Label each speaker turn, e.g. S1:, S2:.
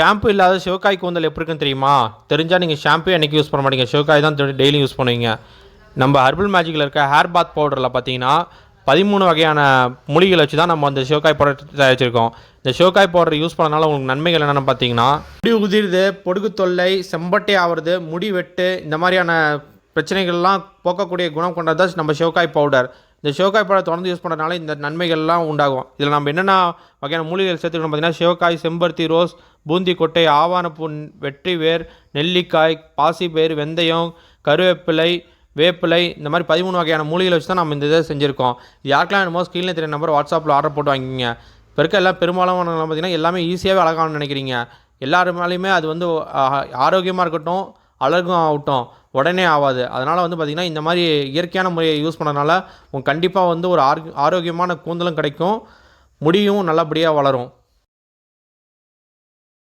S1: Shampoo இல்லாத சிவக்காய் கூந்தல் எப்படி இருக்குன்னு தெரியுமா? தெரிஞ்சால் நீங்கள் ஷாம்பு என்றைக்கு யூஸ் பண்ண மாட்டீங்க, சிவக்காய் தான் டெய்லியும் யூஸ் பண்ணுவீங்க. நம்ம ஹெர்பல் மேஜிக்கில் இருக்க ஹேர் பாத் பவுடரில் பார்த்தீங்கன்னா 13 வகையான மூலிகைகளை வச்சு தான் நம்ம அந்த சிவக்காய் பவுடர் தயாரிச்சிருக்கோம். இந்த சிவக்காய் பவுடர் யூஸ் பண்ணனால உங்களுக்கு நன்மைகள் என்னென்னு பார்த்தீங்கன்னா, முடி உதிர்து, பொடுகு தொல்லை, செம்பட்டை ஆகிறது, முடி வெட்டு, இந்த மாதிரியான பிரச்சனைகள்லாம் போக்கக்கூடிய குணம் கொண்டது தான் நம்ம சிவக்காய் பவுடர். இந்த சிவக்காய் பவுடர் தொடர்ந்து யூஸ் பண்ணுறதுனால இந்த நன்மைகள்லாம் உண்டாகும். இதில் நம்ம என்னென்ன வகையான மூலிகைகள் சேர்த்துக்கணும் பார்த்தீங்கன்னா, சிவக்காய், செம்பருத்தி, ரோஸ், பூந்தி கொட்டை, ஆவானப்பூ, வெற்றி வேர், நெல்லிக்காய், பாசிப்பயிறு, வெந்தயம், கருவேப்பிலை, வேப்பிலை, இந்த மாதிரி 13 வகையான மூலிகைகளை வச்சு தான் நம்ம இந்த இதை செஞ்சுருக்கோம். யாருக்கெல்லாம் என்னமோ ஸ்க்ரீனில் தெரிய நம்பர் வாட்ஸ்அப்பில் ஆர்டர் போட்டு வாங்கிக்கிங்க. இப்போ இருக்க எல்லாம் பெரும்பாலான பார்த்தீங்கன்னா எல்லாமே ஈஸியாகவே அழகாகணும்னு நினைக்கிறீங்க. எல்லாருமாலையுமே அது வந்து ஆரோக்கியமாக இருக்கட்டும், அழகும் ஆகட்டும், உடனே ஆகாது. அதனால் வந்து பார்த்திங்கன்னா இந்த மாதிரி இயற்கையான முறையை யூஸ் பண்ணனால உங்களுக்கு கண்டிப்பாக வந்து ஒரு ஆரோக்கியமான கூந்தலும் கிடைக்கும், முடியும் நல்லபடியாக வளரும்.